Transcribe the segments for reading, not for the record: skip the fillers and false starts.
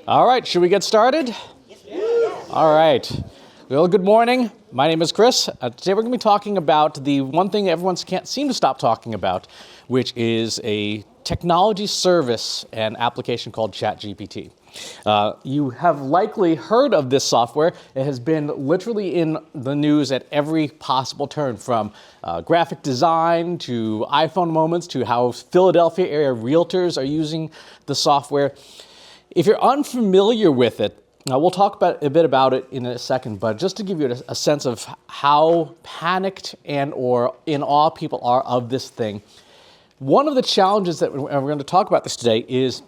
All right, should we get started? Yes. All right. Well, good morning. My name is Chris. Today we're going to be talking about the one thing everyone can't seem to stop talking about, which is a technology service and application called ChatGPT. You have likely heard of this software. It has been literally in the news at every possible turn, from graphic design to iPhone moments to how Philadelphia area realtors are using the software. If you're unfamiliar with it, we'll talk a bit about it in a second, but just to give you a sense of how panicked and or in awe people are of this thing, one of the challenges that we're going to talk about this today is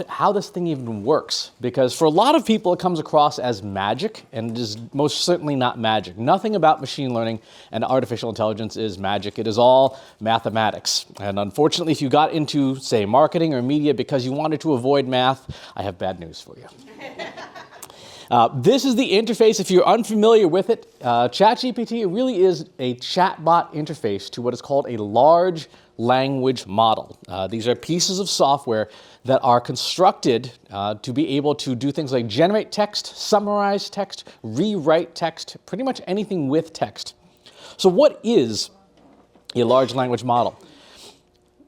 how this thing even works. Because for a lot of people, it comes across as magic, and it is most certainly not magic. Nothing about machine learning and artificial intelligence is magic. It is all mathematics. And unfortunately, if you got into, say, marketing or media because you wanted to avoid math, I have bad news for you. This is the interface. If you're unfamiliar with it, ChatGPT really is a chatbot interface to what is called a large language model. These are pieces of software that are constructed to be able to do things like generate text, summarize text, rewrite text, pretty much anything with text. So what is a large language model?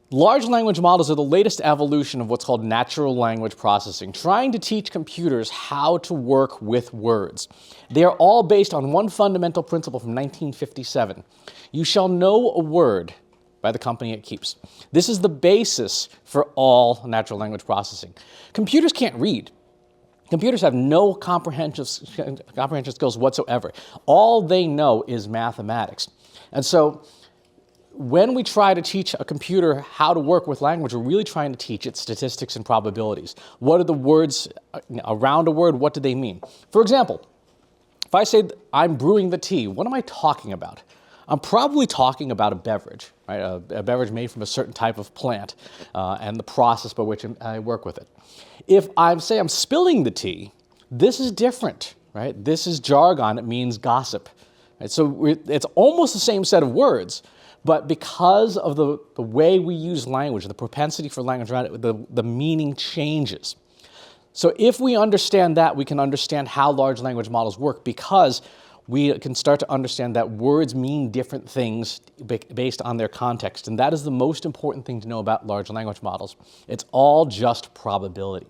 Large language models are the latest evolution of what's called natural language processing, trying to teach computers how to work with words. They are all based on one fundamental principle from 1957. You shall know a word by the company it keeps. This is the basis for all natural language processing. Computers can't read. Computers have no comprehension skills whatsoever. All they know is mathematics. And so when we try to teach a computer how to work with language, we're really trying to teach it statistics and probabilities. What are the words around a word? What do they mean? For example, if I say I'm brewing the tea, what am I talking about? I'm probably talking about a beverage, right? A beverage made from a certain type of plant and the process by which I work with it. If I'm spilling the tea, this is different, right? This is jargon. It means gossip. Right? So it's almost the same set of words, but because of the way we use language, the propensity for language around it, the meaning changes. So if we understand that, we can understand how large language models work, because we can start to understand that words mean different things based on their context. And that is the most important thing to know about large language models. It's all just probability.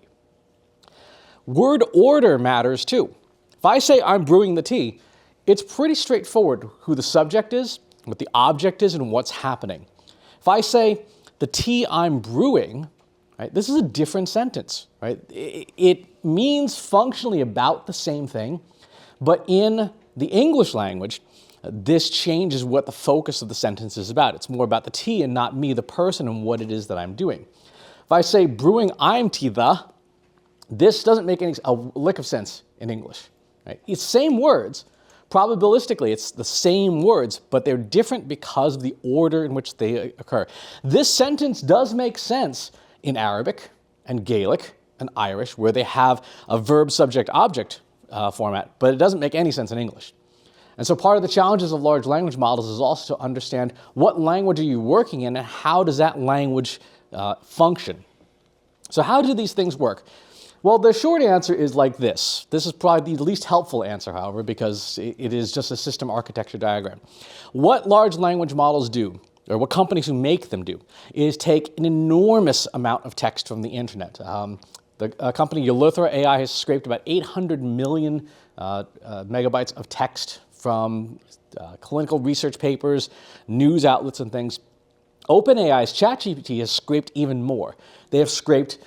Word order matters too. If I say I'm brewing the tea, it's pretty straightforward who the subject is, what the object is, and what's happening. If I say the tea I'm brewing, right, this is a different sentence, right? It means functionally about the same thing, but in the English language, this changes what the focus of the sentence is about. It's more about the tea and not me, the person, and what it is that I'm doing. If I say brewing I'm tea this doesn't make a lick of sense in English. Right? It's same words. Probabilistically, it's the same words, but they're different because of the order in which they occur. This sentence does make sense in Arabic and Gaelic and Irish, where they have a verb, subject, object format, but it doesn't make any sense in English. And so part of the challenges of large language models is also to understand what language are you working in and how does that language function. So how do these things work? Well, the short answer is like this. This is probably the least helpful answer, however, because it is just a system architecture diagram. What large language models do, or what companies who make them do, is take an enormous amount of text from the internet. The company Ulithra AI has scraped about 800 million megabytes of text from clinical research papers, news outlets, and things. OpenAI's ChatGPT has scraped even more. They have scraped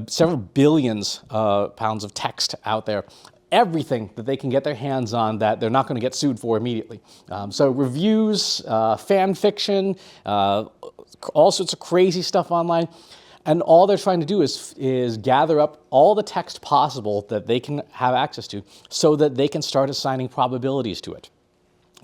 several billions pounds of text out there. Everything that they can get their hands on that they're not going to get sued for immediately. So reviews, fan fiction, all sorts of crazy stuff online. And all they're trying to do is gather up all the text possible that they can have access to so that they can start assigning probabilities to it.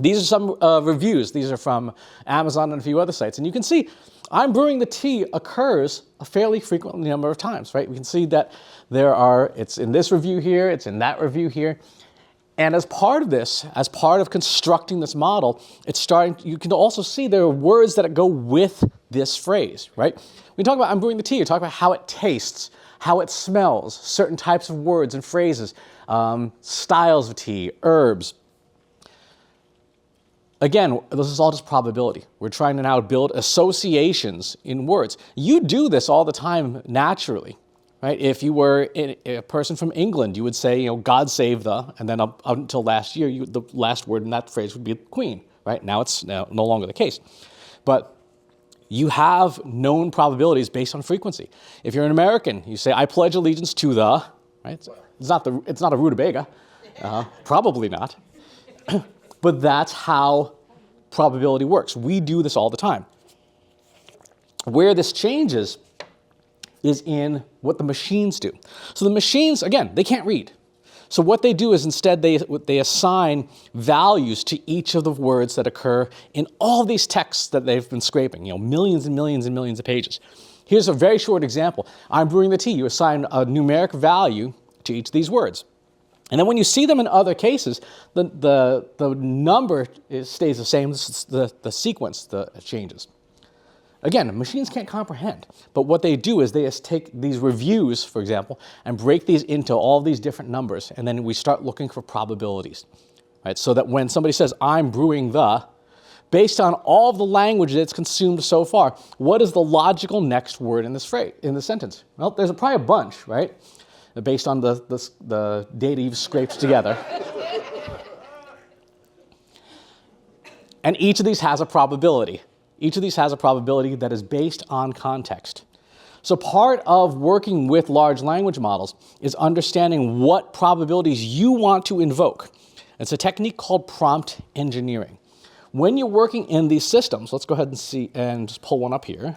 These are some reviews. These are from Amazon and a few other sites. And you can see I'm brewing the tea occurs a fairly frequent number of times, right? We can see that it's in this review here, it's in that review here. And as part of this, as part of constructing this model, you can also see there are words that go with this phrase, right? When you talk about I'm brewing the tea, you're talking about how it tastes, how it smells, certain types of words and phrases, styles of tea, herbs. Again, this is all just probability. We're trying to now build associations in words. You do this all the time naturally, right? If you were a person from England, you would say, God save the, and then up until last year, the last word in that phrase would be queen, right? Now it's no longer the case. But you have known probabilities based on frequency. If you're an American, you say, I pledge allegiance to the, right? It's not a rutabaga, probably not. But that's how probability works. We do this all the time. Where this changes is in what the machines do. So the machines, again, they can't read. So what they do is instead they assign values to each of the words that occur in all these texts that they've been scraping, millions and millions and millions of pages. Here's a very short example. I'm brewing the tea. You assign a numeric value to each of these words. And then when you see them in other cases, the number stays the same, the sequence changes. Again, machines can't comprehend, but what they do is they just take these reviews, for example, and break these into all these different numbers, and then we start looking for probabilities, right? So that when somebody says, I'm brewing based on all of the language that's consumed so far, what is the logical next word in this phrase, in the sentence? Well, there's probably a bunch, right? Based on the data you've scraped together. And each of these has a probability. Each of these has a probability that is based on context. So part of working with large language models is understanding what probabilities you want to invoke. It's a technique called prompt engineering. When you're working in these systems, let's go ahead and see and just pull one up here.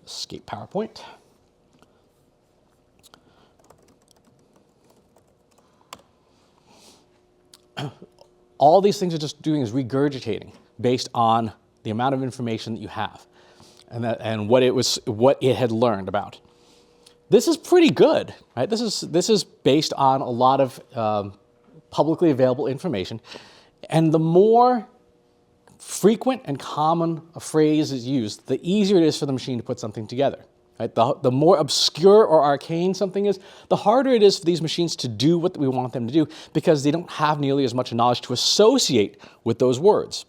Escape PowerPoint. All these things are just doing is regurgitating based on the amount of information that you have and what it had learned about. This is pretty good, right? This is based on a lot of publicly available information, and the more frequent and common a phrase is used, the easier it is for the machine to put something together. Right? The more obscure or arcane something is, the harder it is for these machines to do what we want them to do because they don't have nearly as much knowledge to associate with those words.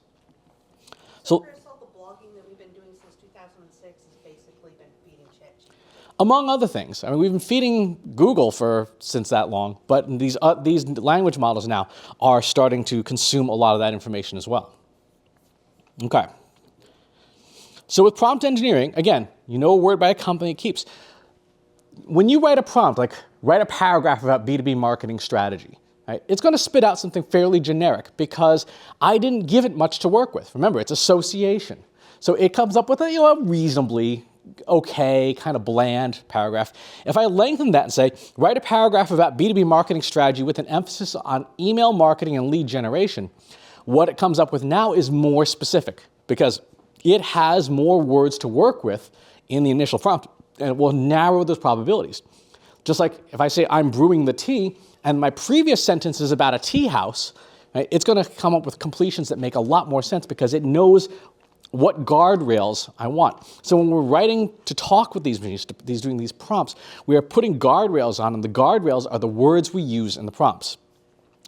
So, the blogging that we've been doing since 2006 has basically been feeding ChatGPT. Among other things. I mean, we've been feeding Google since that long, but these language models now are starting to consume a lot of that information as well. Okay. So with prompt engineering, again, a word by a company it keeps. When you write a prompt, like write a paragraph about B2B marketing strategy, right, it's going to spit out something fairly generic because I didn't give it much to work with. Remember, it's association. So it comes up with a reasonably okay, kind of bland paragraph. If I lengthen that and say, write a paragraph about B2B marketing strategy with an emphasis on email marketing and lead generation, what it comes up with now is more specific because it has more words to work with in the initial prompt, and it will narrow those probabilities. Just like if I say I'm brewing the tea, and my previous sentence is about a tea house, right, it's going to come up with completions that make a lot more sense because it knows what guardrails I want. So when we're writing to talk with these machines, doing these prompts, we are putting guardrails on, and the guardrails are the words we use in the prompts.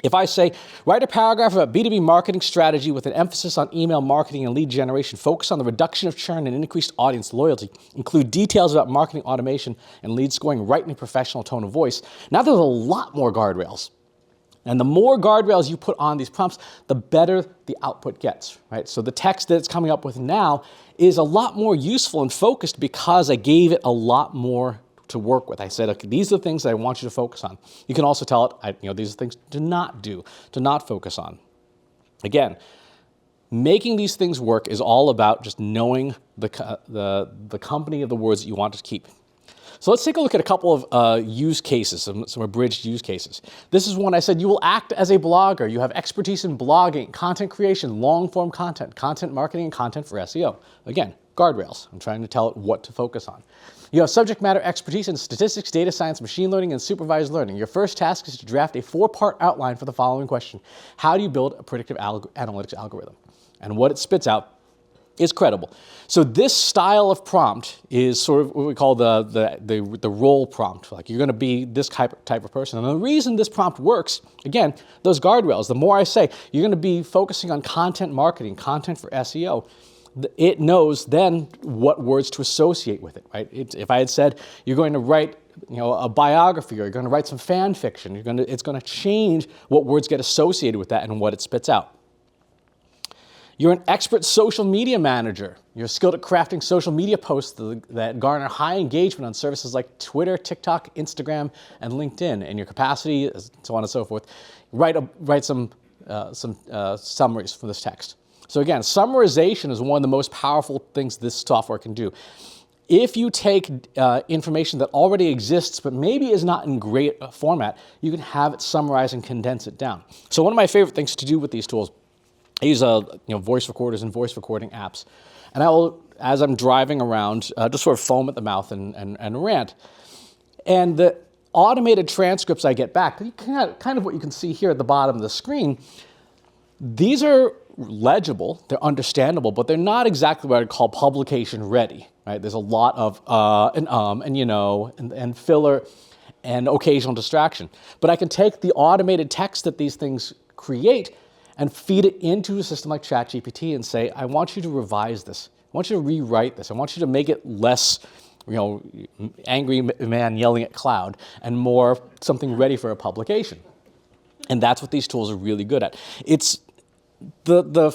If I say, write a paragraph about B2B marketing strategy with an emphasis on email marketing and lead generation, focus on the reduction of churn and increased audience loyalty, include details about marketing automation and lead scoring, write in a professional tone of voice, now there's a lot more guardrails. And the more guardrails you put on these prompts, the better the output gets, right? So the text that it's coming up with now is a lot more useful and focused because I gave it a lot more to work with. I said, okay, these are the things that I want you to focus on. You can also tell it, these are things to not focus on. Again, making these things work is all about just knowing the company of the words that you want to keep. So let's take a look at a couple of use cases, some abridged use cases. This is one I said, you will act as a blogger. You have expertise in blogging, content creation, long-form content, content marketing, and content for SEO. Again, guardrails. I'm trying to tell it what to focus on. You have subject matter expertise in statistics, data science, machine learning, and supervised learning. Your first task is to draft a 4-part outline for the following question. How do you build a predictive analytics algorithm? And what it spits out is credible. So this style of prompt is sort of what we call the role prompt. Like, you're going to be this type of person. And the reason this prompt works, again, those guardrails, the more I say, you're going to be focusing on content marketing, content for SEO. It knows then what words to associate with it, right? If I had said you're going to write, a biography, or you're going to write some fan fiction, it's going to change what words get associated with that and what it spits out. You're an expert social media manager. You're skilled at crafting social media posts that garner high engagement on services like Twitter, TikTok, Instagram, and LinkedIn. And your capacity, so on and so forth. Write some summaries for this text. So again, summarization is one of the most powerful things this software can do. If you take information that already exists but maybe is not in great format, you can have it summarize and condense it down. So one of my favorite things to do with these tools, I use voice recorders and voice recording apps. And I will, as I'm driving around, just sort of foam at the mouth and rant. And the automated transcripts I get back, kind of what you can see here at the bottom of the screen, these are legible, they're understandable, but they're not exactly what I'd call publication ready. Right? There's a lot of and filler and occasional distraction. But I can take the automated text that these things create and feed it into a system like ChatGPT and say, I want you to revise this. I want you to rewrite this. I want you to make it less, angry man yelling at cloud, and more something ready for a publication. And that's what these tools are really good at. It's the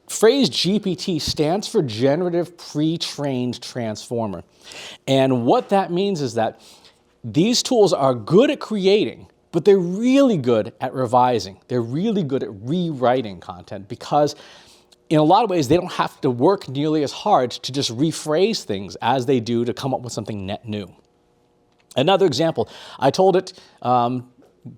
phrase GPT stands for generative pre-trained transformer. And what that means is that these tools are good at creating, but they're really good at revising. They're really good at rewriting content, because in a lot of ways, they don't have to work nearly as hard to just rephrase things as they do to come up with something net new. Another example, I told it,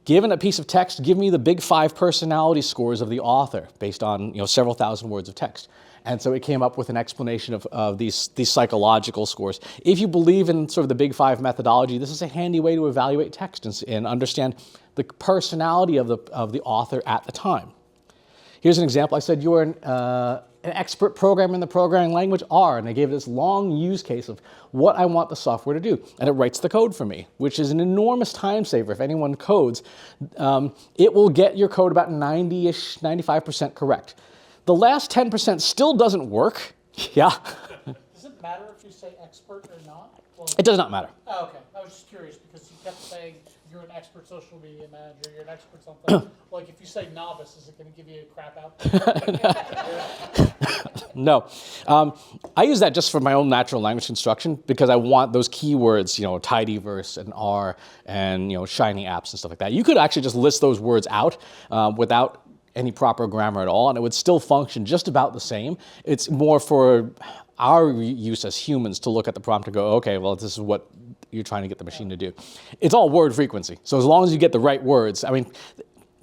given a piece of text, give me the big 5 personality scores of the author based on several thousand words of text. And so it came up with an explanation of these psychological scores. If you believe in sort of the big 5 methodology, this is a handy way to evaluate text and understand the personality of the author at the time. Here's an example. I said, you're an expert programmer in the programming language R, and I gave it this long use case of what I want the software to do. And it writes the code for me, which is an enormous time saver. If anyone codes, it will get your code about 90-ish, 95% correct. The last 10% still doesn't work. Yeah. Does it matter if you say expert or not? Well, It does not matter. oh, okay. I was just curious because you kept saying you're an expert social media manager, you're an expert something. Like, if you say novice, is it going to give you a crap out? No. I use that just for my own natural language construction because I want those keywords, tidyverse and R and, shiny apps and stuff like that. You could actually just list those words out without any proper grammar at all, and it would still function just about the same. It's more for our use as humans to look at the prompt and go, okay, well, this is what you're trying to get the machine to do. It's all word frequency. So as long as you get the right words,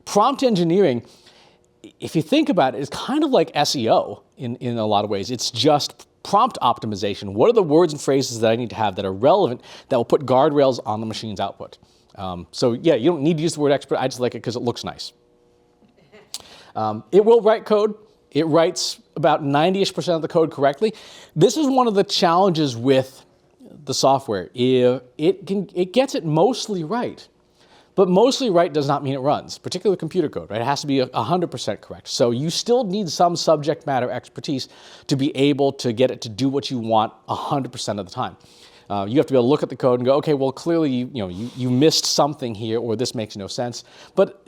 prompt engineering, if you think about it, is kind of like SEO in a lot of ways. It's just prompt optimization. What are the words and phrases that I need to have that are relevant, that will put guardrails on the machine's output? So yeah, you don't need to use the word expert. I just like it because it looks nice. It will write code. It writes about 90-ish% of the code correctly. This is one of the challenges with the software. It gets it mostly right, but mostly right does not mean it runs, particularly computer code, right? It has to be 100% correct. So you still need some subject matter expertise to be able to get it to do what you want 100% of the time. You have to be able to look at the code and go, okay, well, clearly you missed something here, or this makes no sense. But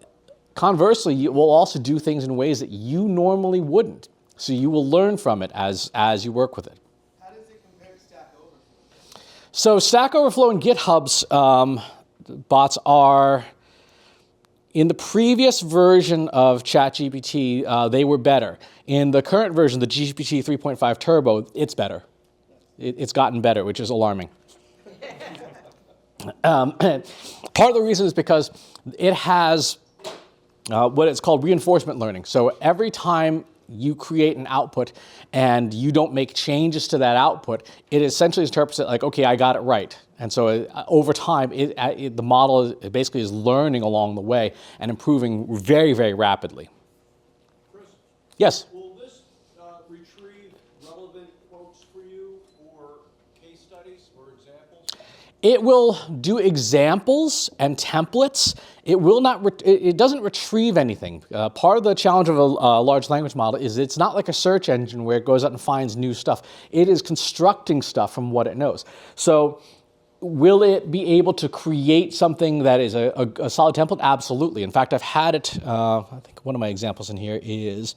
conversely, you will also do things in ways that you normally wouldn't. So you will learn from it as you work with it. How does it compare to Stack Overflow? So Stack Overflow and GitHub's bots are, in the previous version of ChatGPT, they were better. In the current version, the GPT 3.5 Turbo, it's better. It's gotten better, which is alarming. Part of the reason is because it has what it's called reinforcement learning. So every time you create an output and you don't make changes to that output, it essentially interprets it like, okay, I got it right. And so over time, the model basically is learning along the way and improving very, very rapidly. Chris, Yes? will this retrieve relevant studies or examples? It will do examples and templates. It will not. It doesn't retrieve anything. Part of the challenge of a large language model is it's not like a search engine where it goes out and finds new stuff. It is constructing stuff from what it knows. So, will it be able to create something that is a solid template? Absolutely. In fact, I've had it. I think one of my examples in here is.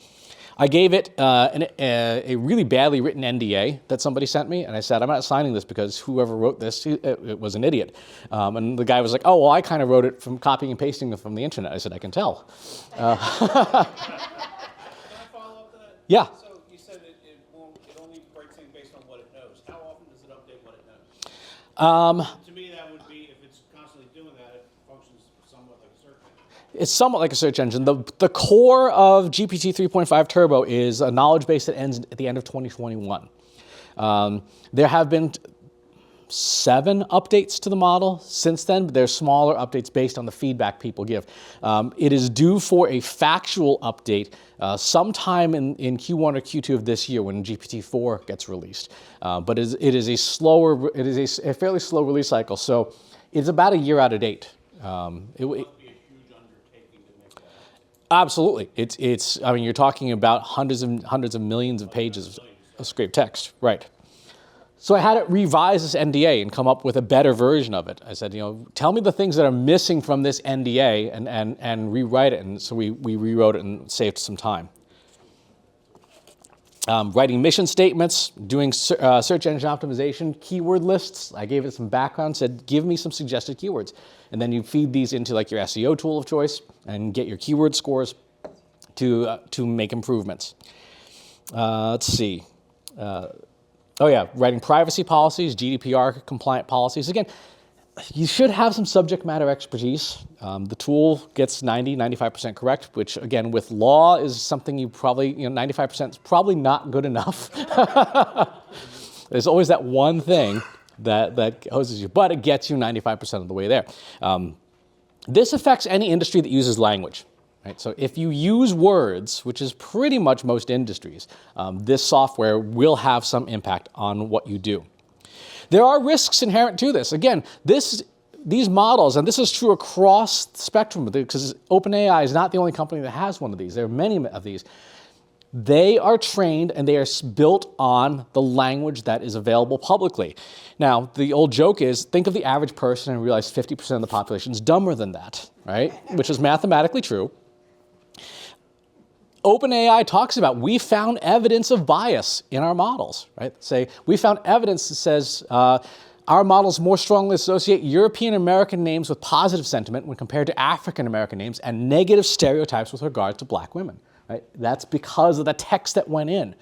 I gave it a really badly written NDA that somebody sent me, and I said, I'm not signing this because whoever wrote this, it was an idiot. And the guy was like, oh, well, I kind of wrote it from copying and pasting it from the internet. I said, I can tell. Can I follow up to that? Yeah. So you said it only breaks things based on what it knows. How often does it update what it knows? To me, that would be, if it's constantly doing that, it functions somewhat like a search engine. It's somewhat like a search engine. The core of GPT 3.5 Turbo is a knowledge base that ends at the end of 2021. There have been 7 updates to the model since then, but they're smaller updates based on the feedback people give. It is due for a factual update sometime in Q1 or Q2 of this year when GPT-4 gets released. But it is a fairly slow release cycle, so it's about a year out of date. Absolutely, it's. I mean, you're talking about hundreds of millions of pages of scraped text, right? So I had it revise this NDA and come up with a better version of it. I said, tell me the things that are missing from this NDA and rewrite it. And so we rewrote it and saved some time. Writing mission statements, doing search engine optimization, keyword lists. I gave it some background, said, give me some suggested keywords. And then you feed these into like your SEO tool of choice and get your keyword scores to make improvements. Let's see. Writing privacy policies, GDPR compliant policies. Again, you should have some subject matter expertise. The tool gets 95% correct, which again, with law is something you probably, 95% is probably not good enough. There's always that one thing that hoses you, but it gets you 95% of the way there. This affects any industry that uses language. Right? So if you use words, which is pretty much most industries, this software will have some impact on what you do. There are risks inherent to this. Again, these models, and this is true across the spectrum, because OpenAI is not the only company that has one of these. There are many of these. They are trained and they are built on the language that is available publicly. Now, the old joke is, think of the average person and realize 50% of the population is dumber than that, right? Which is mathematically true. OpenAI talks about, we found evidence of bias in our models, right? Say, we found evidence that says our models more strongly associate European American names with positive sentiment when compared to African American names and negative stereotypes with regard to black women, right? That's because of the text that went in.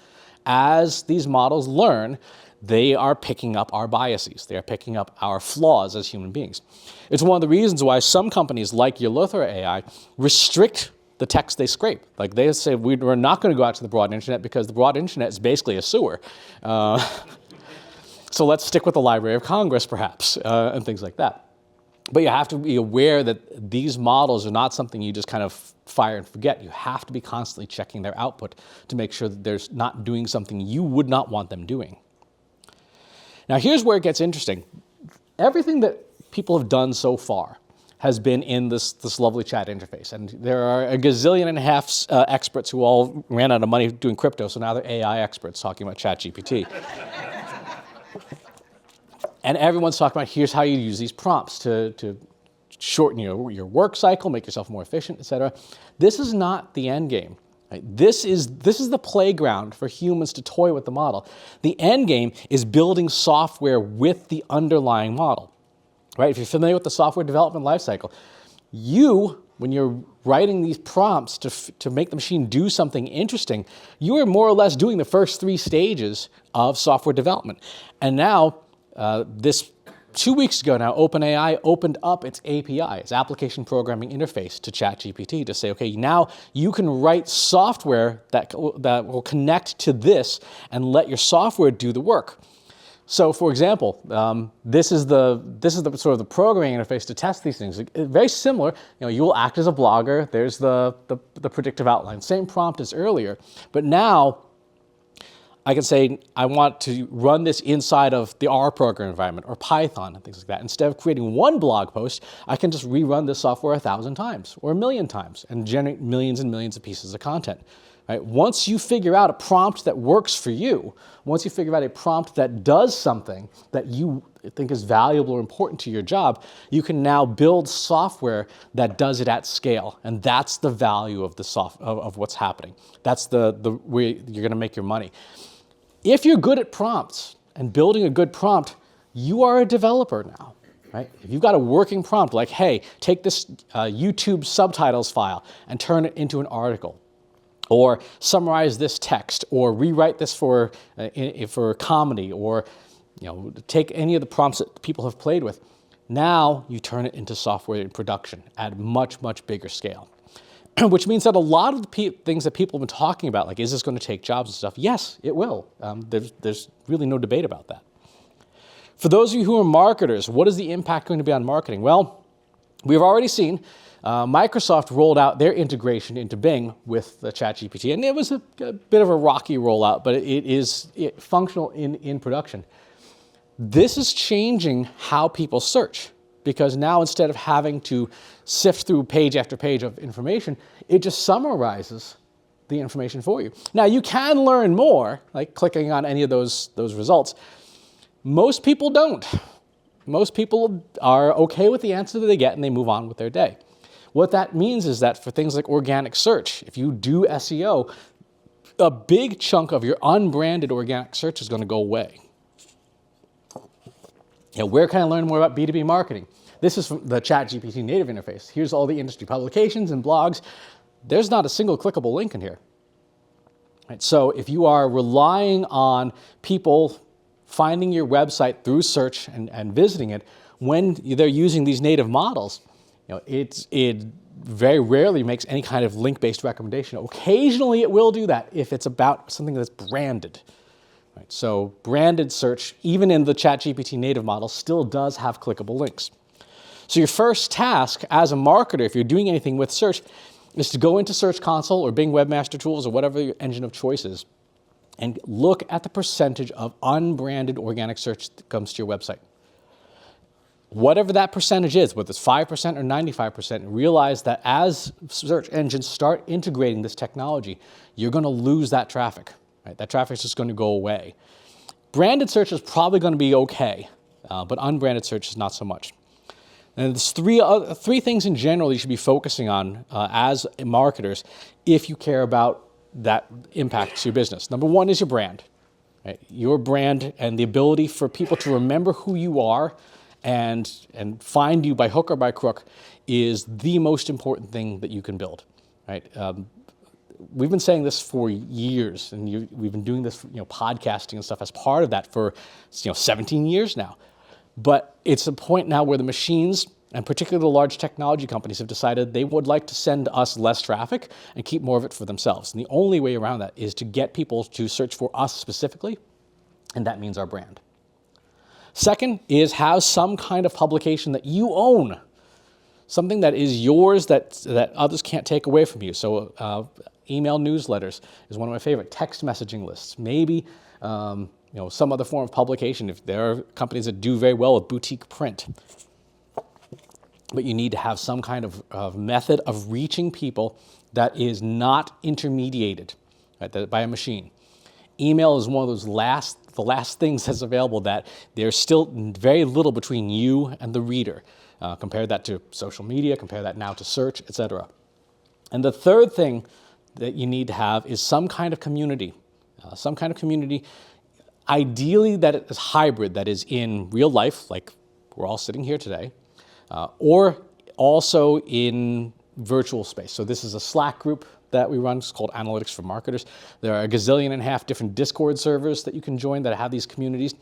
As these models learn, they are picking up our biases. They are picking up our flaws as human beings. It's one of the reasons why some companies like Yolothra AI restrict the text they scrape. Like they say, we're not going to go out to the broad internet because the broad internet is basically a sewer. So let's stick with the Library of Congress, perhaps, and things like that. But you have to be aware that these models are not something you just kind of fire and forget. You have to be constantly checking their output to make sure that they're not doing something you would not want them doing. Now, here's where it gets interesting. Everything that people have done so far has been in this lovely chat interface. And there are a gazillion and a half experts who all ran out of money doing crypto, so now they're AI experts talking about ChatGPT. And everyone's talking about, here's how you use these prompts to shorten your work cycle, make yourself more efficient, et cetera. This is not the end game. Right? This is the playground for humans to toy with the model. The end game is building software with the underlying model. Right? If you're familiar with the software development lifecycle, when you're writing these prompts to make the machine do something interesting, you are more or less doing the first 3 stages of software development. And now, 2 weeks ago now, OpenAI opened up its API, its application programming interface, to ChatGPT to say, okay, now you can write software that will connect to this and let your software do the work. So, for example, this is the sort of the programming interface to test these things. Very similar. You will act as a blogger. There's the predictive outline. Same prompt as earlier, but now I can say, I want to run this inside of the R program environment or Python and things like that. Instead of creating one blog post, I can just rerun this software 1,000 times or 1,000,000 times and generate millions and millions of pieces of content. Right? Once you figure out a prompt that works for you, once you figure out a prompt that does something that you think is valuable or important to your job, you can now build software that does it at scale. And that's the value of of what's happening. That's the way you're going to make your money. If you're good at prompts and building a good prompt, you are a developer now. Right? If you've got a working prompt like, hey, take this YouTube subtitles file and turn it into an article, or summarize this text, or rewrite this for comedy, or take any of the prompts that people have played with. Now you turn it into software in production at much, much bigger scale. Which means that a lot of the things that people have been talking about, like is this going to take jobs and stuff, yes, it will. There's really no debate about that. For those of you who are marketers, what is the impact going to be on marketing? Well, we've already seen Microsoft rolled out their integration into Bing with the ChatGPT, and it was a bit of a rocky rollout, but it is functional in production. This is changing how people search, because now instead of having to sift through page after page of information, it just summarizes the information for you. Now, you can learn more, like clicking on any of those results. Most people don't. Most people are okay with the answer that they get and they move on with their day. What that means is that for things like organic search, if you do SEO, a big chunk of your unbranded organic search is going to go away. Where can I learn more about B2B marketing? This is from the ChatGPT native interface. Here's all the industry publications and blogs. There's not a single clickable link in here. Right, so if you are relying on people finding your website through search and visiting it, when they're using these native models, it very rarely makes any kind of link-based recommendation. Occasionally it will do that if it's about something that's branded. Right? So branded search, even in the ChatGPT native model, still does have clickable links. So your first task as a marketer, if you're doing anything with search, is to go into Search Console or Bing Webmaster Tools or whatever your engine of choice is, and look at the percentage of unbranded organic search that comes to your website. Whatever that percentage is, whether it's 5% or 95%, realize that as search engines start integrating this technology, you're going to lose that traffic. Right? That traffic is just going to go away. Branded search is probably going to be okay, but unbranded search is not so much. And there's three things in general you should be focusing on as marketers if you care about that impacts your business. Number one is your brand. Right? Your brand and the ability for people to remember who you are and find you by hook or by crook is the most important thing that you can build. Right? We've been saying this for years, and we've been doing this, podcasting and stuff as part of that for 17 years now. But it's a point now where the machines, and particularly the large technology companies, have decided they would like to send us less traffic and keep more of it for themselves. And the only way around that is to get people to search for us specifically, and that means our brand. Second is have some kind of publication that you own, something that is yours that others can't take away from you. So email newsletters is one of my favorite. Text messaging lists, maybe some other form of publication. If there are companies that do very well with boutique print. But you need to have some kind of method of reaching people that is not intermediated, right, by a machine. Email is one of those the last things that's available that there's still very little between you and the reader. Compare that to social media, compare that now to search, etc. And the third thing that you need to have is some kind of community. Ideally that it is hybrid, that is in real life, like we're all sitting here today, or also in virtual space. So this is a Slack group that we run. It's called Analytics for Marketers. There are a gazillion and a half different Discord servers that you can join that have these communities.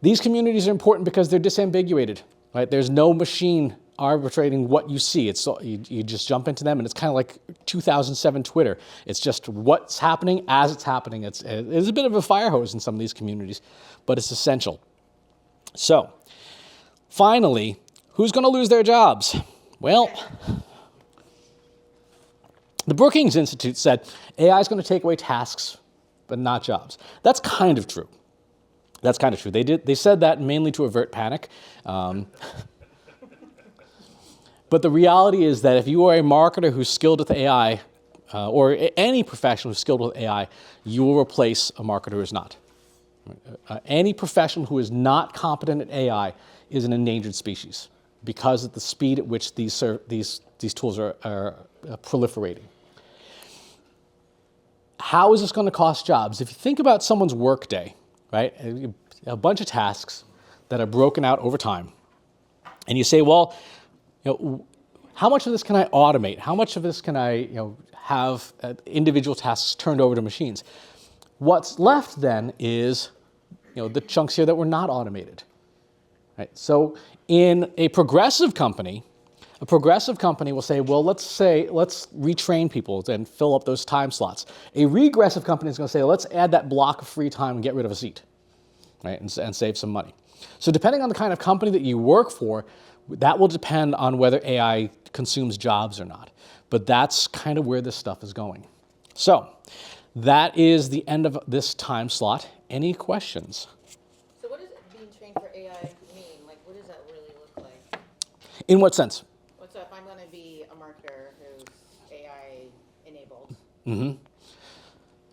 These communities are important because they're disambiguated. Right? There's no machine arbitrating what you see. It's you just jump into them, and it's kind of like 2007 Twitter. It's just what's happening as it's happening. It's a bit of a fire hose in some of these communities, but it's essential. So, finally, who's going to lose their jobs? Well, the Brookings Institute said AI is going to take away tasks but not jobs. That's kind of true. That's kind of true. They said that mainly to avert panic. But the reality is that if you are a marketer who's skilled with AI, or any professional who's skilled with AI, you will replace a marketer who is not. Any professional who is not competent at AI is an endangered species because of the speed at which these tools are proliferating. How is this going to cost jobs? If you think about someone's workday, right, a bunch of tasks that are broken out over time, and you say, well, how much of this can I automate? How much of this can I, have individual tasks turned over to machines? What's left then is, the chunks here that were not automated. Right? So in a progressive company will say, well, let's retrain people and fill up those time slots. A regressive company is going to say, let's add that block of free time and get rid of a seat, right, and save some money. So depending on the kind of company that you work for, that will depend on whether AI consumes jobs or not. But that's kind of where this stuff is going. So that is the end of this time slot. Any questions? So what does being trained for AI mean? Like, what does that really look like? In what sense? What's up? I'm going to be a marketer who's AI enabled. Mm-hmm.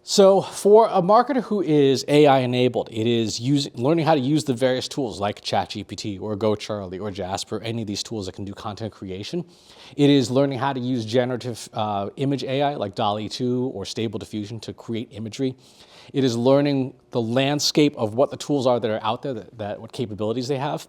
So for a marketer who is AI enabled, it is learning how to use the various tools like ChatGPT or GoCharlie or Jasper, any of these tools that can do content creation. It is learning how to use generative image AI like DALL-E 2 or Stable Diffusion to create imagery. It is learning the landscape of what the tools are that are out there, what capabilities they have,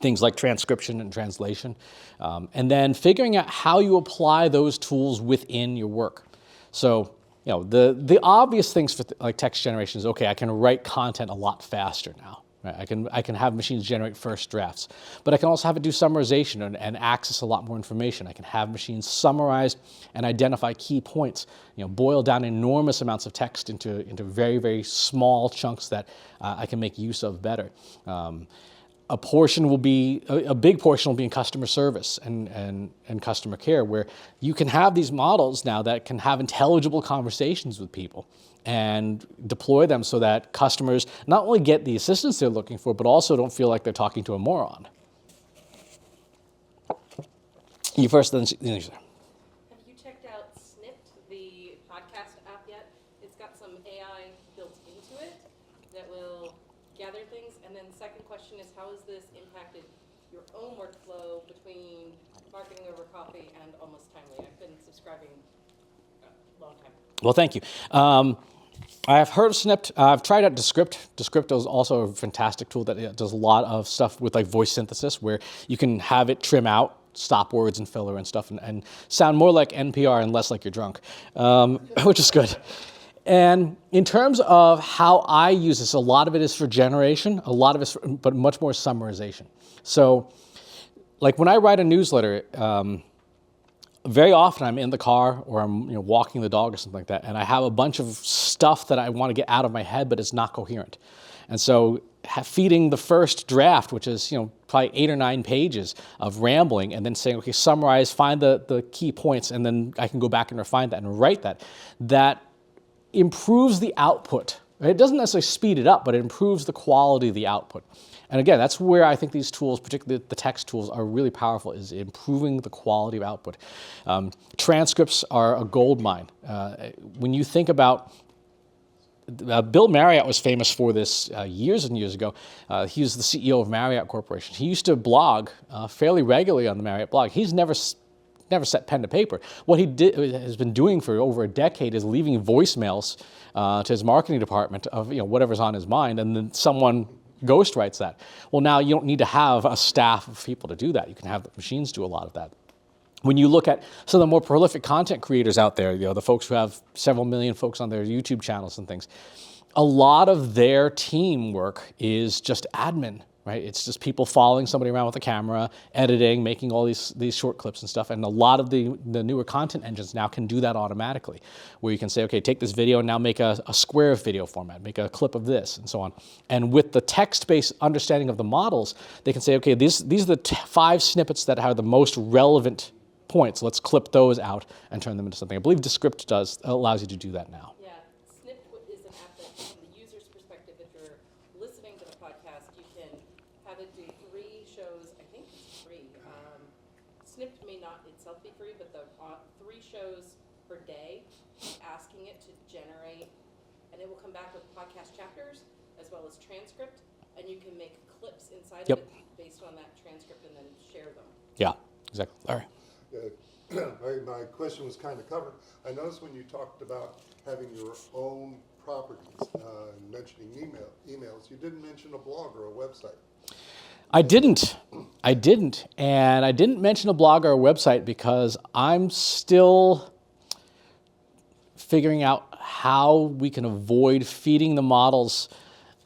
things like transcription and translation, and then figuring out how you apply those tools within your work. So, the obvious things for like text generation is, okay, I can write content a lot faster now. Right? I can have machines generate first drafts, but I can also have it do summarization and access a lot more information. I can have machines summarize and identify key points, boil down enormous amounts of text into very, very small chunks that I can make use of better. A big portion will be in customer service and customer care, where you can have these models now that can have intelligible conversations with people and deploy them so that customers not only get the assistance they're looking for, but also don't feel like they're talking to a moron. You first, then you. Have you checked out Snipped, the podcast app yet? It's got some AI built into it that will gather things. And then the second question is, how has this impacted your own workflow between marketing over coffee and Almost Timely? I've been subscribing a long time. Well, thank you. I have heard of Snipped. I've tried out Descript. Descript is also a fantastic tool that does a lot of stuff with like voice synthesis, where you can have it trim out stop words and filler and stuff and sound more like NPR and less like you're drunk, which is good. And in terms of how I use this, a lot of it is for generation, but much more summarization. So like when I write a newsletter, very often I'm in the car or I'm walking the dog or something like that, and I have a bunch of stuff that I want to get out of my head, but it's not coherent. And so feeding the first draft, which is probably 8 or 9 pages of rambling, and then saying, okay, summarize, find the key points, and then I can go back and refine that and write that. That improves the output. It doesn't necessarily speed it up, but it improves the quality of the output. And again, that's where I think these tools, particularly the text tools, are really powerful, is improving the quality of output. Transcripts are a gold mine. When you think about, Bill Marriott was famous for this years and years ago. He was the CEO of Marriott Corporation. He used to blog fairly regularly on the Marriott blog. He's never set pen to paper. What he has been doing for over a decade is leaving voicemails to his marketing department of whatever's on his mind, and then someone ghostwrites that. Well, now you don't need to have a staff of people to do that. You can have the machines do a lot of that. When you look at some of the more prolific content creators out there, the folks who have several million folks on their YouTube channels and things, a lot of their teamwork is just admin, right? It's just people following somebody around with a camera, editing, making all these short clips and stuff. And a lot of the newer content engines now can do that automatically, where you can say, okay, take this video and now make a square video format, make a clip of this, and so on. And with the text-based understanding of the models, they can say, okay, these are the 5 snippets that are the most relevant points. Let's clip those out and turn them into something. I believe Descript allows you to do that now. Yeah, Snipped is an app shows, I think it's free. Snipped may not itself be free, but the 3 shows per day, asking it to generate, and it will come back with podcast chapters as well as transcript, and you can make clips inside Yep. of it based on that transcript and then share them. Yeah, exactly. Larry. My question was kind of covered. I noticed when you talked about having your own properties, mentioning emails, you didn't mention a blog or a website. I didn't. And I didn't mention a blog or a website because I'm still figuring out how we can avoid feeding the models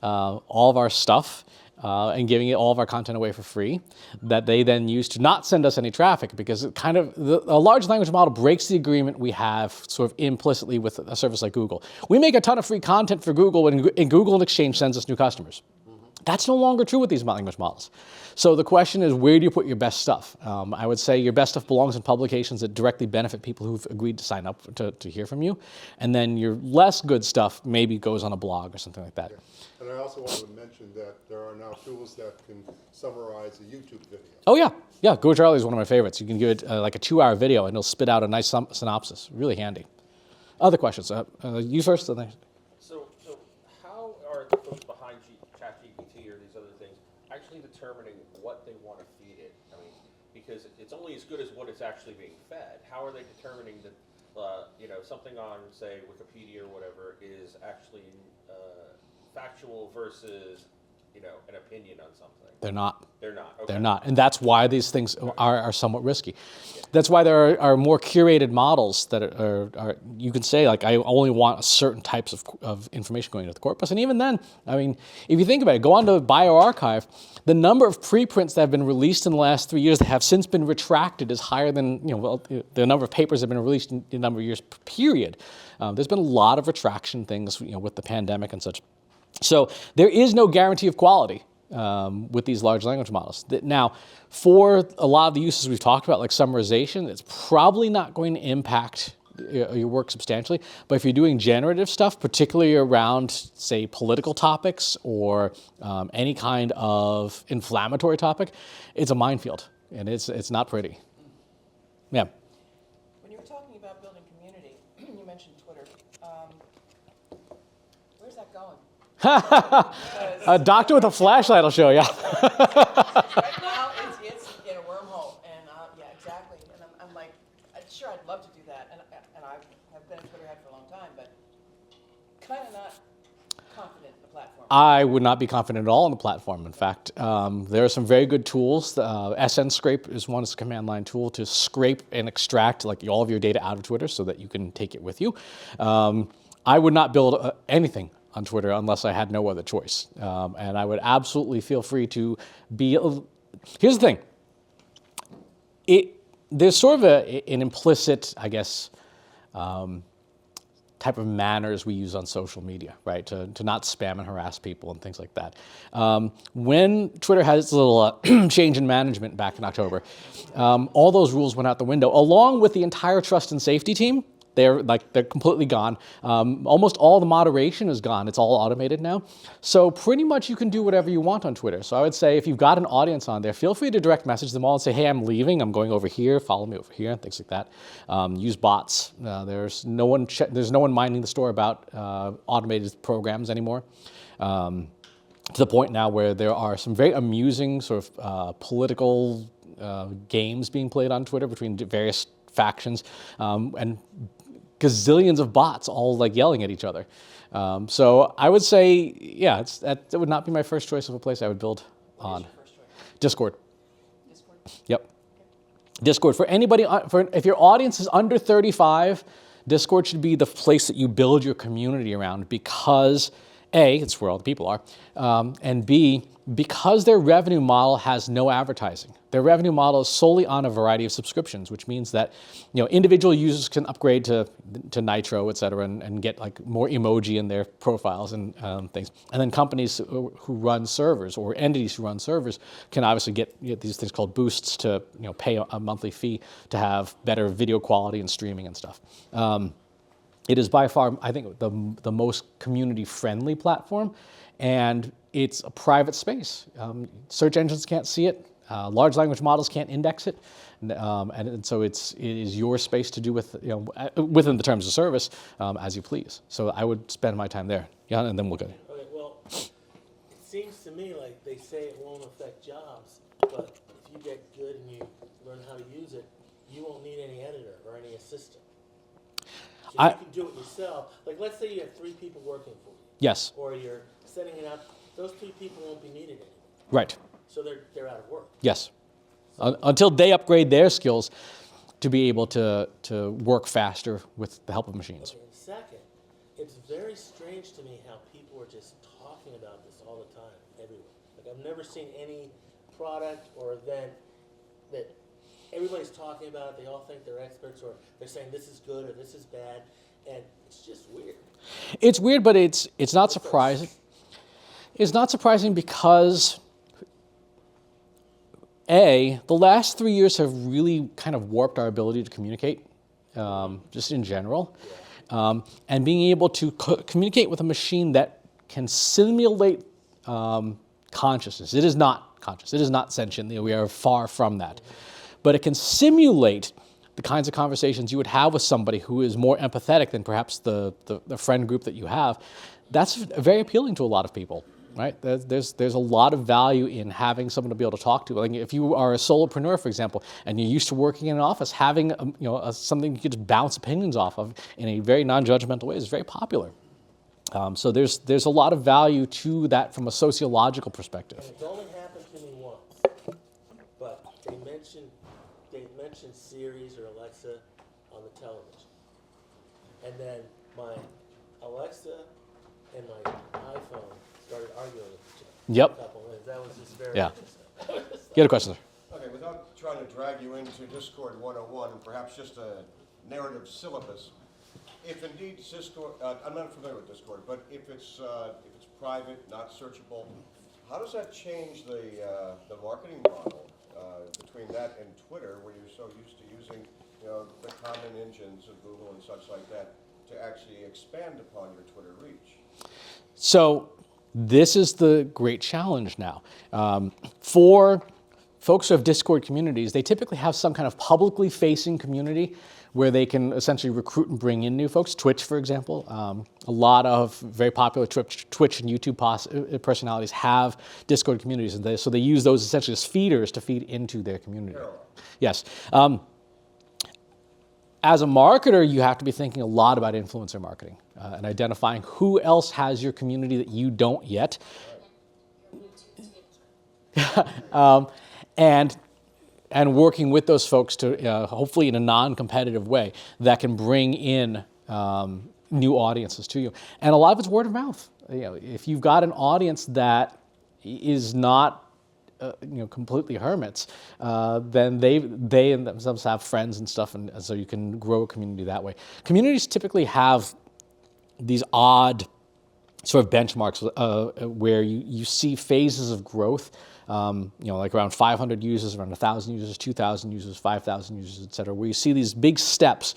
all of our stuff and giving it all of our content away for free that they then use to not send us any traffic, because it kind of, a large language model breaks the agreement we have sort of implicitly with a service like Google. We make a ton of free content for Google, and Google in exchange sends us new customers. That's no longer true with these language models. So the question is, where do you put your best stuff? I would say your best stuff belongs in publications that directly benefit people who've agreed to sign up to hear from you. And then your less good stuff maybe goes on a blog or something like that. Yeah. And I also wanted to mention that there are now tools that can summarize a YouTube video. Oh yeah, Regurgitating is one of my favorites. You can give it like a 2-hour video and it'll spit out a nice synopsis. Really handy. Other questions? You first, and then. So how are the folks behind ChatGPT or these other things actually determining what they want to feed it? I mean, because it's only as good as what it's actually being fed. How are they determining that, something on, say, Wikipedia or whatever is actually factual versus, an opinion on something? They're not. They're not. Okay. They're not. And that's why these things are somewhat risky. That's why there are more curated models that are you can say, like, I only want certain types of information going into the corpus. And even then, I mean, if you think about it, go on to BioArchive, the number of preprints that have been released in the last 3 years that have since been retracted is higher than, the number of papers that have been released in a number of years, period. There's been a lot of retraction things, with the pandemic and such. So there is no guarantee of quality with these large language models. Now, for a lot of the uses we've talked about, like summarization, it's probably not going to impact your work substantially. But if you're doing generative stuff, particularly around, say, political topics or any kind of inflammatory topic, it's a minefield, and it's not pretty. Yeah. When you were talking about building community, you mentioned Twitter. Where's that going? A doctor with a flashlight will show you. Right now, it's in a wormhole, and yeah, exactly. And I'm like, sure, I'd love to do that, and I have been a Twitter head for a long time, but kind of not confident in the platform. I would not be confident at all in the platform. In fact, there are some very good tools. SN Scrape is one. It's a command line tool to scrape and extract all of your data out of Twitter so that you can take it with you. I would not build anything on Twitter unless I had no other choice. And I would absolutely feel free to be. Here's the thing. There's sort of an implicit, I guess, type of manners we use on social media, right? To not spam and harass people and things like that. When Twitter had its little change in management back in October, all those rules went out the window, along with the entire trust and safety team. They're completely gone. Almost all the moderation is gone. It's all automated now. So pretty much you can do whatever you want on Twitter. So I would say if you've got an audience on there, feel free to direct message them all and say, hey, I'm leaving. I'm going over here. Follow me over here, and things like that. Use bots. There's no one minding the store about automated programs anymore. To the point now where there are some very amusing sort of political games being played on Twitter between various factions, and gazillions of bots all yelling at each other. So I would say, yeah, that would not be my first choice of a place I would build on. What is your first choice? Discord. Discord? Yep. Discord. For anybody, if your audience is under 35, Discord should be the place that you build your community around because A, it's where all the people are, and B, because their revenue model has no advertising. Their revenue model is solely on a variety of subscriptions, which means that individual users can upgrade to Nitro, et cetera, and get more emoji in their profiles and things. And then companies who run servers or entities who run servers can obviously get these things called boosts to pay a monthly fee to have better video quality and streaming and stuff. It is by far, I think, the most community-friendly platform, and it's a private space. Search engines can't see it. Large language models can't index it, and so it is your space to do with, within the terms of service, as you please. So I would spend my time there. Yeah, and then we'll go. Okay, well, it seems to me like they say it won't affect jobs, but if you get good and you learn how to use it, you won't need any editor or any assistant. So you can do it yourself. Like, let's say you have 3 people working for you. Yes. Or you're setting it up. Those 3 people won't be needed anymore. Right. So they're out of work. Yes. Until they upgrade their skills to be able to work faster with the help of machines. Okay, and second, it's very strange to me how people are just talking about this all the time, everywhere. Like, I've never seen any product or event that everybody's talking about it. They all think they're experts, or they're saying this is good or this is bad, and it's just weird. It's weird, but it's not surprising. It's not surprising because the last 3 years have really kind of warped our ability to communicate, just in general. And being able to communicate with a machine that can simulate consciousness. It is not conscious. It is not sentient. We are far from that. But it can simulate the kinds of conversations you would have with somebody who is more empathetic than perhaps the friend group that you have. That's very appealing to a lot of people. Right? There's a lot of value in having someone to be able to talk to. Like if you are a solopreneur, for example, and you're used to working in an office, having something you can just bounce opinions off of in a very non-judgmental way is very popular. So there's a lot of value to that from a sociological perspective. And it's only happened to me once, but they mentioned Siri or Alexa on the television, and then my Alexa and my iPhone started arguing with each other. Yep. A couple minutes. That was just very Yeah. interesting. You had a question, sir? Okay, without trying to drag you into Discord 101 and perhaps just a narrative syllabus, if indeed Discord, I'm not familiar with Discord, but if it's private, not searchable, how does that change the marketing model between that and Twitter, where you're so used to using the common engines of Google and such like that to actually expand upon your Twitter reach? So this is the great challenge now. For folks who have Discord communities, they typically have some kind of publicly facing community where they can essentially recruit and bring in new folks. Twitch, for example. A lot of very popular Twitch and YouTube personalities have Discord communities, and so they use those essentially as feeders to feed into their community. Yes. As a marketer, you have to be thinking a lot about influencer marketing and identifying who else has your community that you don't yet. And working with those folks to hopefully in a non-competitive way that can bring in new audiences to you. And a lot of it's word of mouth. If you've got an audience that is not completely hermits, then they themselves have friends and stuff, and so you can grow a community that way. Communities typically have these odd sort of benchmarks where you see phases of growth, like around 500 users, around 1,000 users, 2,000 users, 5,000 users, et cetera, where you see these big steps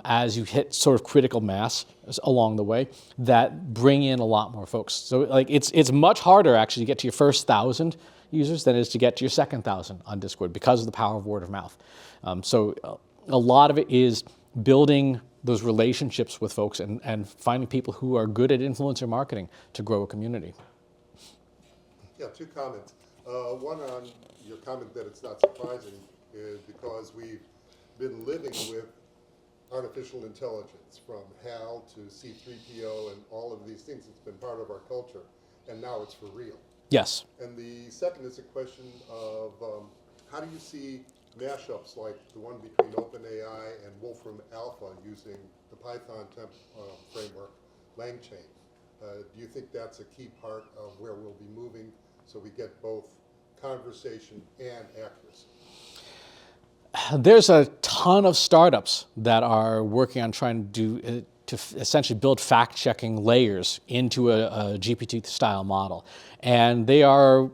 as you hit sort of critical mass along the way that bring in a lot more folks. So like it's much harder actually to get to your first 1,000 users than it is to get to your second 1,000 on Discord because of the power of word of mouth. So a lot of it is building those relationships with folks and finding people who are good at influencer marketing to grow a community. Yeah, 2 comments. One on your comment that it's not surprising is because we've been living with artificial intelligence from HAL to C3PO and all of these things. It's been part of our culture, and now it's for real. Yes. And the second is a question of how do you see mashups like the one between OpenAI and Wolfram Alpha using the Python framework, LangChain? Do you think that's a key part of where we'll be moving so we get both conversation and accuracy? There's a ton of startups that are working on trying to essentially build fact-checking layers into a GPT-style model. And they are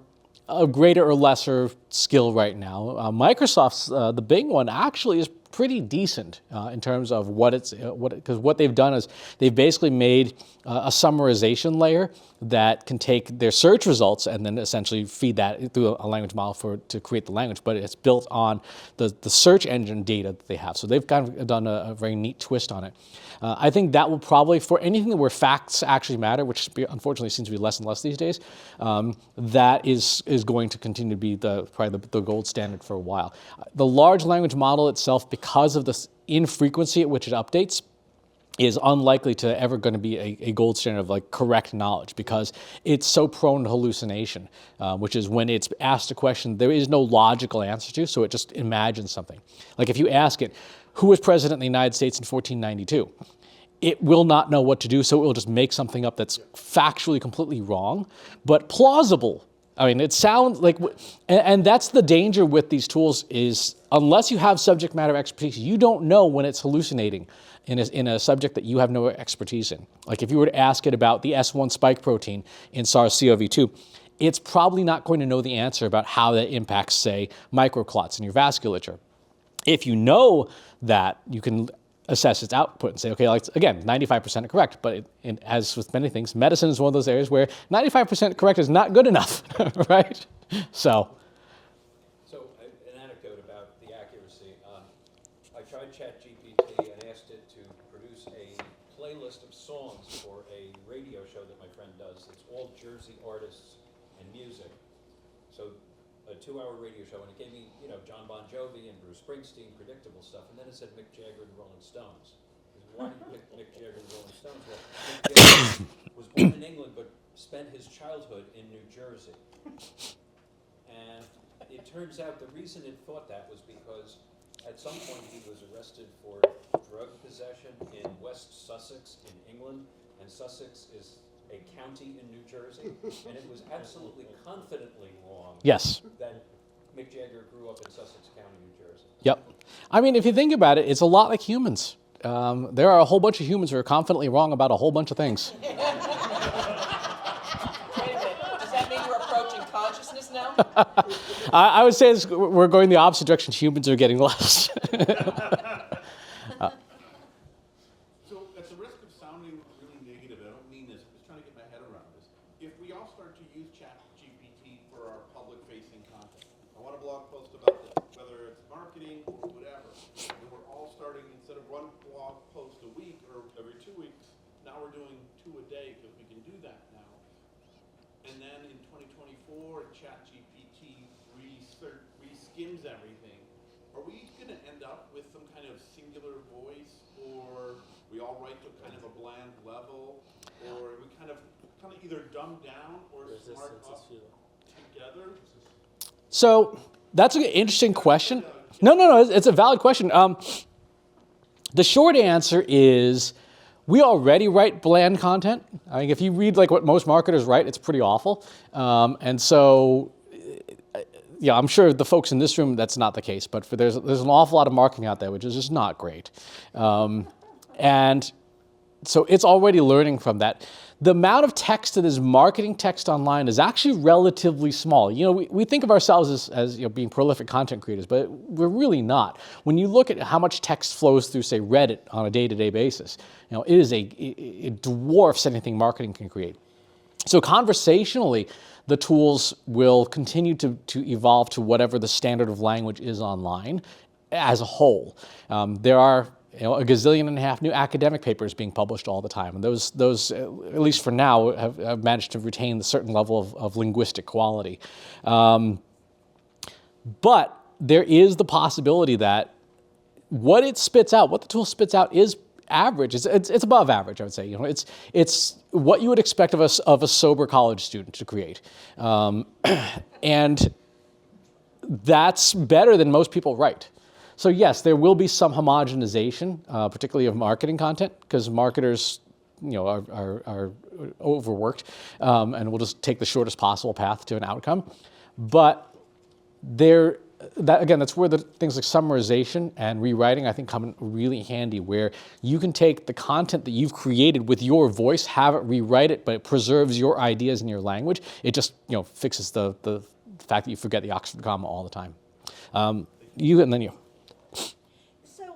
a greater or lesser skill right now. Microsoft's, the big one, actually is pretty decent in terms of because what they've done is they've basically made a summarization layer that can take their search results and then essentially feed that through a language model to create the language, but it's built on the search engine data that they have. So they've kind of done a very neat twist on it. I think that will probably, for anything where facts actually matter, which unfortunately seems to be less and less these days, that is going to continue to be probably the gold standard for a while. The large language model itself, because of the infrequency at which it updates, is unlikely to ever going to be a gold standard of like correct knowledge, because it's so prone to hallucination, which is when it's asked a question there is no logical answer to, so it just imagines something. Like if you ask it, who was president of the United States in 1492? It will not know what to do, so it will just make something up that's factually completely wrong, but plausible. I mean, it sounds like, and that's the danger with these tools is unless you have subject matter expertise, you don't know when it's hallucinating in a subject that you have no expertise in. Like if you were to ask it about the S1 spike protein in SARS-CoV-2, it's probably not going to know the answer about how that impacts, say, microclots in your vasculature. If you know that, you can assess its output and say, okay, like, again, 95% correct, but as with many things, medicine is one of those areas where 95% correct is not good enough, right? So an anecdote about the accuracy. I tried ChatGPT and asked it to produce a playlist of songs for a radio show that my friend does. It's all Jersey artists and music. So a 2-hour radio show, and it gave me, John Bon Jovi and Bruce Springsteen, predictable stuff, and then it said Mick Jagger and Rolling Stones. Why did you pick Mick Jagger and Rolling Stones? Well, Mick Jagger was born in England, but spent his childhood in New Jersey. And it turns out the reason it thought that was because at some point he was arrested for drug possession in West Sussex in England, and Sussex is a county in New Jersey, and it was absolutely confidently wrong. yes. That Mick Jagger grew up in Sussex County, New Jersey. Yep. I mean, if you think about it, it's a lot like humans. There are a whole bunch of humans who are confidently wrong about a whole bunch of things. Wait a minute, does that mean we're approaching consciousness now? I would say we're going the opposite direction. Humans are getting less. So at the risk of sounding really negative, I don't mean this, I'm just trying to get my head around this. If we all start to use ChatGPT for our public-facing content, I want a blog post about this, whether it's marketing or whatever, and we're all starting, instead of one blog post a week or every 2 weeks, now we're doing 2 a day because we can do that now. And then in 2024, ChatGPT reskims everything. Are we going to end up with some kind of singular voice, or we all write to kind of a bland level, or we kind of either dumb down or smart up together? So that's an interesting question. No, it's a valid question. The short answer is we already write bland content. I mean, if you read like what most marketers write, it's pretty awful. And so, yeah, I'm sure the folks in this room, that's not the case, but there's an awful lot of marketing out there, which is just not great. And so it's already learning from that. The amount of text that is marketing text online is actually relatively small. We think of ourselves as being prolific content creators, but we're really not. When you look at how much text flows through, say, Reddit on a day-to-day basis, it dwarfs anything marketing can create. So conversationally, the tools will continue to evolve to whatever the standard of language is online as a whole. There are a gazillion and a half new academic papers being published all the time. And those at least for now, have managed to retain a certain level of linguistic quality. But there is the possibility that what it spits out, what the tool spits out is average. It's above average, I would say. It's what you would expect of a sober college student to create. And that's better than most people write. So yes, there will be some homogenization, particularly of marketing content, because marketers, are overworked, and will just take the shortest possible path to an outcome. But that's where the things like summarization and rewriting, I think, come in really handy, where you can take the content that you've created with your voice, have it rewrite it, but it preserves your ideas in your language. It just, fixes the fact that you forget the Oxford comma all the time. You and then you. So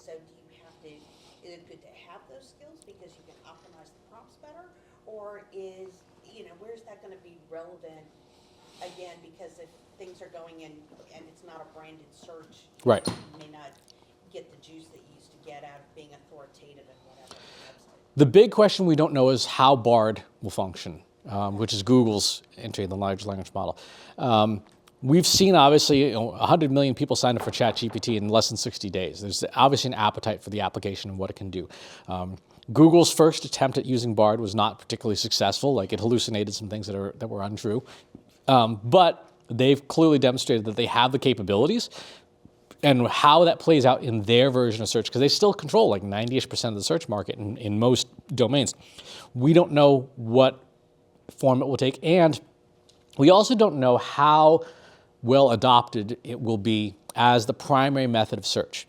So do you have to, is it good to have those skills because you can optimize the prompts better? Or is, where's that gonna be relevant, again, because if things are going in and it's not a branded search, Right. you may not get the juice that you used to get out of being authoritative and whatever on the website. The big question we don't know is how Bard will function, which is Google's entry in the large language model. We've seen, obviously, 100 million people signed up for ChatGPT in less than 60 days. There's obviously an appetite for the application and what it can do. Google's first attempt at using Bard was not particularly successful. Like, it hallucinated some things that were untrue. But they've clearly demonstrated that they have the capabilities, and how that plays out in their version of search, because they still control like 90-ish% of the search market in most domains. We don't know what form it will take, and we also don't know how well adopted it will be as the primary method of search.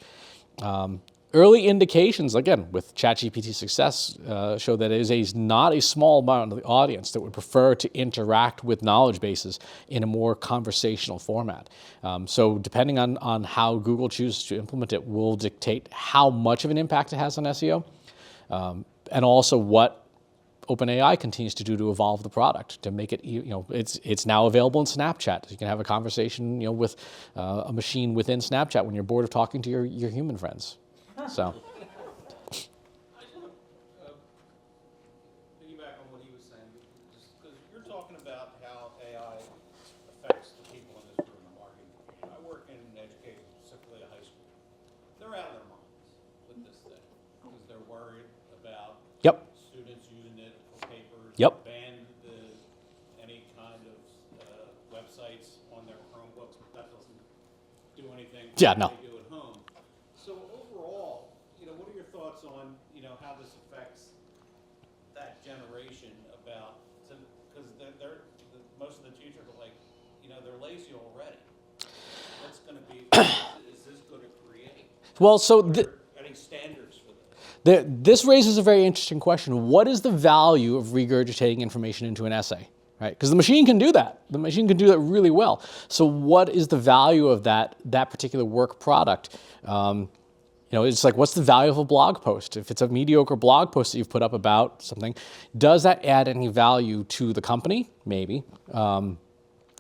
Early indications, again, with ChatGPT's success, show that it is not a small amount of the audience that would prefer to interact with knowledge bases in a more conversational format. So depending on how Google chooses to implement it will dictate how much of an impact it has on SEO, and also what OpenAI continues to do to evolve the product to make it, it's now available in Snapchat. You can have a conversation, with a machine within Snapchat when you're bored of talking to your human friends. So. I just want to piggyback on what he was saying, just because you're talking about how AI affects the people in this room, the marketing. I work in education, specifically a high school. They're out of their minds with this thing because they're worried about students using it for papers. Ban any kind of websites on their Chromebooks, but that doesn't do anything. Yeah, no. They do at home. So overall, what are your thoughts on, how this affects that generation about, because most of the teachers are like, they're lazy already. What's going to be, is this going to create? Well, so any standards for this? This raises a very interesting question. What is the value of regurgitating information into an essay? Right? Because the machine can do that. The machine can do that really well. So what is the value of that particular work product? It's like, what's the value of a blog post? If it's a mediocre blog post that you've put up about something, does that add any value to the company? Maybe.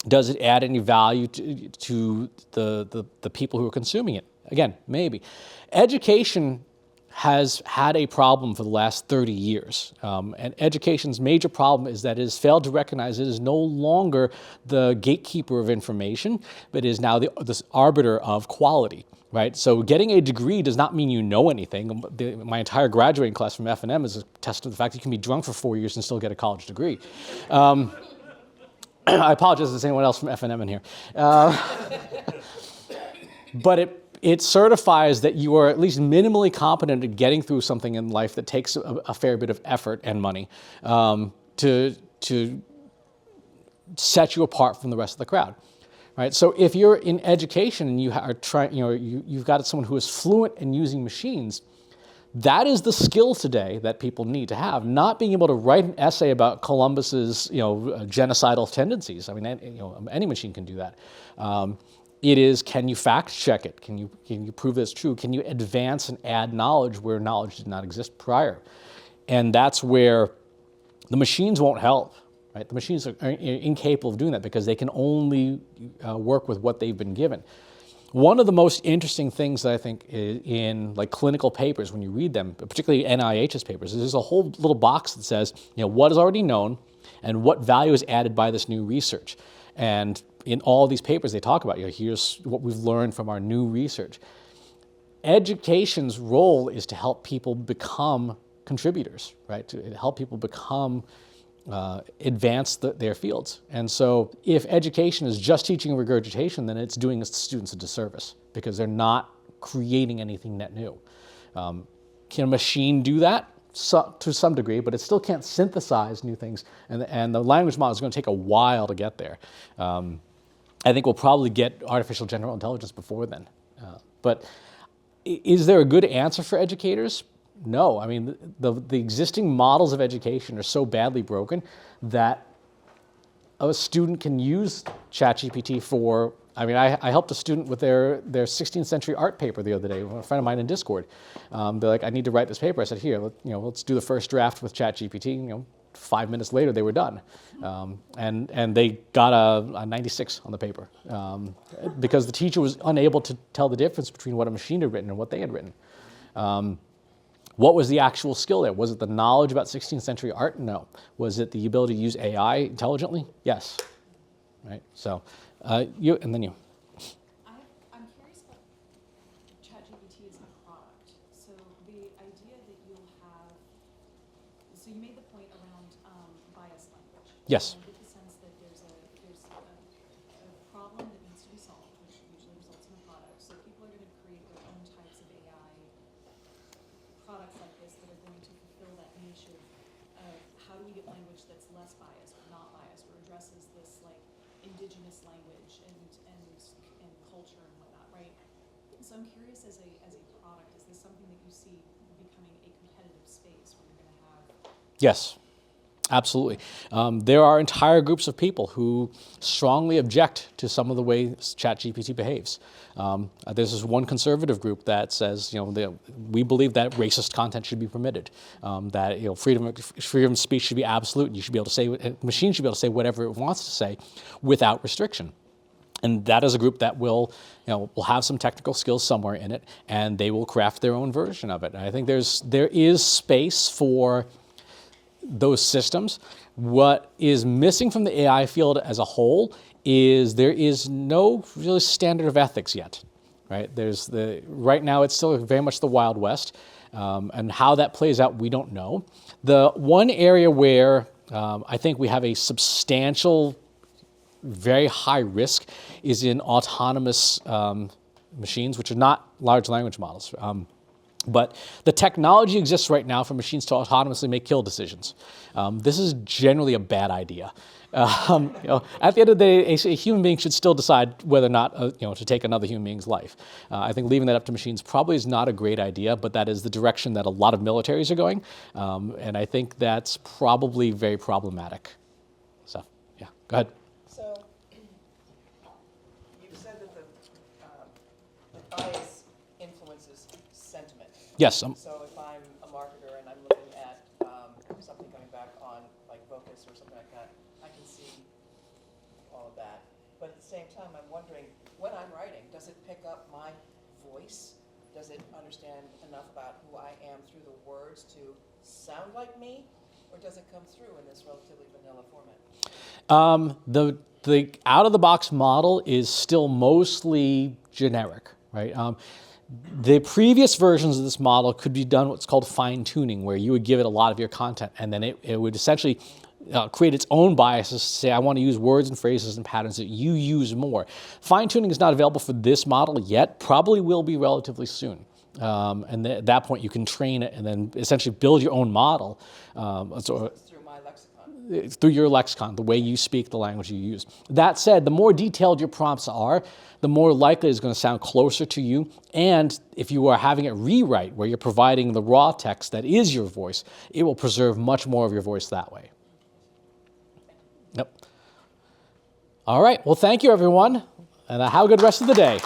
Does it add any value to the people who are consuming it? Again, maybe. Education has had a problem for the last 30 years. And education's major problem is that it has failed to recognize it is no longer the gatekeeper of information, but is now this arbiter of quality, right? So getting a degree does not mean you know anything. My entire graduating class from F&M is a test of the fact that you can be drunk for 4 years and still get a college degree. I apologize if there's anyone else from F&M in here. But it certifies that you are at least minimally competent at getting through something in life that takes a fair bit of effort and money to set you apart from the rest of the crowd, right? So if you're in education and you are trying, you've got someone who is fluent in using machines, that is the skill today that people need to have. Not being able to write an essay about Columbus's, genocidal tendencies. I mean, any machine can do that. It is, can you fact check it? Can you prove that it's true? Can you advance and add knowledge where knowledge did not exist prior? And that's where the machines won't help, right? The machines are incapable of doing that because they can only work with what they've been given. One of the most interesting things that I think in like clinical papers, when you read them, particularly NIH's papers, is there's a whole little box that says, what is already known and what value is added by this new research. And in all these papers, they talk about, here's what we've learned from our new research. Education's role is to help people become contributors, right? To help people become, advance their fields. And so if education is just teaching regurgitation, then it's doing students a disservice because they're not creating anything net new. Can a machine do that? To some degree, but it still can't synthesize new things, and the language model is going to take a while to get there. I think we'll probably get artificial general intelligence before then. But is there a good answer for educators? No. I mean, the existing models of education are so badly broken that a student can use ChatGPT for, I mean, I helped a student with their 16th century art paper the other day, a friend of mine in Discord. They're like, I need to write this paper. I said, here, let's do the first draft with ChatGPT. 5 minutes later, they were done. And they got a 96 on the paper because the teacher was unable to tell the difference between what a machine had written and what they had written. What was the actual skill there? Was it the knowledge about 16th century art? No. Was it the ability to use AI intelligently? Yes. Right. So, you and then you. I'm curious about ChatGPT as a product. So the idea that you'll have, so you made the point around biased language. Yes. And I get the sense that there's a problem that needs to be solved, which usually results in a product. So people are going to create their own types of AI products like this that are going to fulfill that niche of how do we get language that's less biased or not biased or addresses this like indigenous language and culture and whatnot, right? So I'm curious as a product, is this something that you see becoming a competitive space where you're going to have? Yes. Absolutely. There are entire groups of people who strongly object to some of the way ChatGPT behaves. There's this one conservative group that says, we believe that racist content should be permitted, that freedom of speech should be absolute, and you should be able to say, machines should be able to say whatever it wants to say without restriction. And that is a group that will have some technical skills somewhere in it, and they will craft their own version of it. And I think there is space for those systems. What is missing from the AI field as a whole is there is no really standard of ethics yet, right? Right now it's still very much the Wild West, and how that plays out, we don't know. The one area where I think we have a substantial, very high risk is in autonomous machines, which are not large language models. But the technology exists right now for machines to autonomously make kill decisions. This is generally a bad idea. At the end of the day, a human being should still decide whether or not to take another human being's life. I think leaving that up to machines probably is not a great idea, but that is the direction that a lot of militaries are going, and I think that's probably very problematic. So, yeah, go ahead. So, you've said that the bias influences sentiment. Yes. So if I'm a marketer and I'm looking at something coming back on like Focus or something like that, I can see all of that. But at the same time, I'm wondering, when I'm writing, does it pick up my voice? Does it understand enough about who I am through the words to sound like me? Or does it come through in this relatively vanilla format? The out-of-the-box model is still mostly generic, right? The previous versions of this model could be done what's called fine-tuning, where you would give it a lot of your content, and then it would essentially create its own biases to say, I want to use words and phrases and patterns that you use more. Fine-tuning is not available for this model yet, probably will be relatively soon. And at that point, you can train it and then essentially build your own model. Through my lexicon. Through your lexicon, the way you speak, the language you use. That said, the more detailed your prompts are, the more likely it's going to sound closer to you. And if you are having it rewrite, where you're providing the raw text that is your voice, it will preserve much more of your voice that way. Yep. All right. Well, thank you, everyone, and have a good rest of the day.